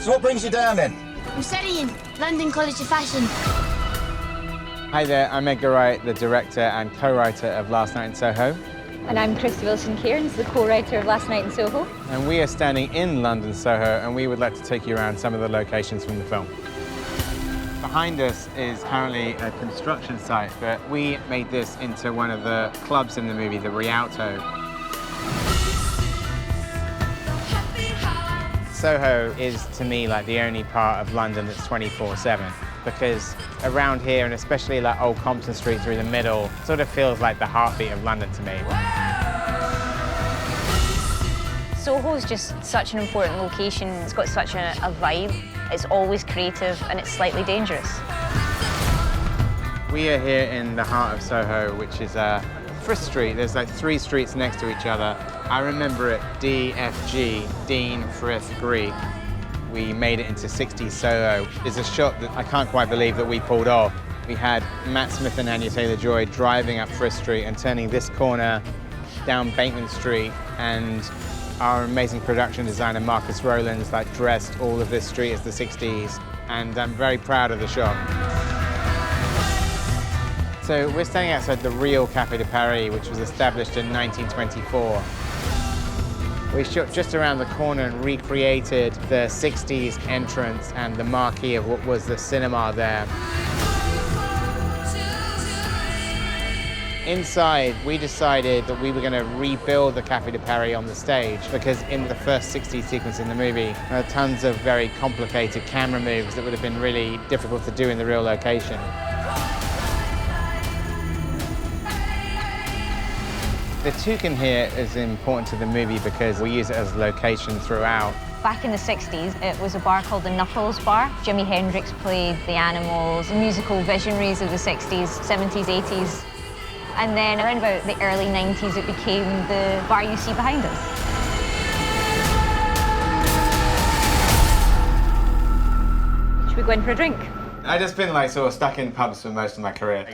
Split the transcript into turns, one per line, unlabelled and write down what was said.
So what brings you down then?
I'm studying London College of Fashion.
Hi there, I'm Edgar Wright, the director and co-writer of Last Night in Soho.
And I'm Krysty Wilson-Cairns, the co-writer of Last Night in Soho.
And we are standing in London, Soho, and we would like to take you around some of the locations from the film. Behind us is currently a construction site, but we made this into one of the clubs in the movie, the Rialto. Soho is, to me, like the only part of London that's 24/7, because around here, and especially like Old Compton Street through the middle, sort of feels like the heartbeat of London to me.
Soho is just such an important location. It's got such a vibe. It's always creative and it's slightly dangerous.
We are here in the heart of Soho, which is Frith Street. There's like 3 streets next to each other. I remember it DFG, Dean, Frith, Greek. We made it into 60s Soho. It's a shot that I can't quite believe that we pulled off. We had Matt Smith and Anya Taylor-Joy driving up Frith Street and turning this corner down Bateman Street, and our amazing production designer Marcus Rowlands like dressed all of this street as the 60s, and I'm very proud of the shot. So we're standing outside the real Café de Paris, which was established in 1924. We shot just around the corner and recreated the 60s entrance and the marquee of what was the cinema there. Inside, we decided that we were going to rebuild the Café de Paris on the stage, because in the first 60s sequence in the movie, there are tons of very complicated camera moves that would have been really difficult to do in the real location. The toucan here is important to the movie because we use it as a location throughout.
Back in the 60s, it was a bar called the Knuckles Bar. Jimi Hendrix played the Animals, musical visionaries of the 60s, 70s, 80s. And then around about the early 90s, it became the bar you see behind us. Should we go in for a drink?
I've just been like sort of stuck in pubs for most of my career.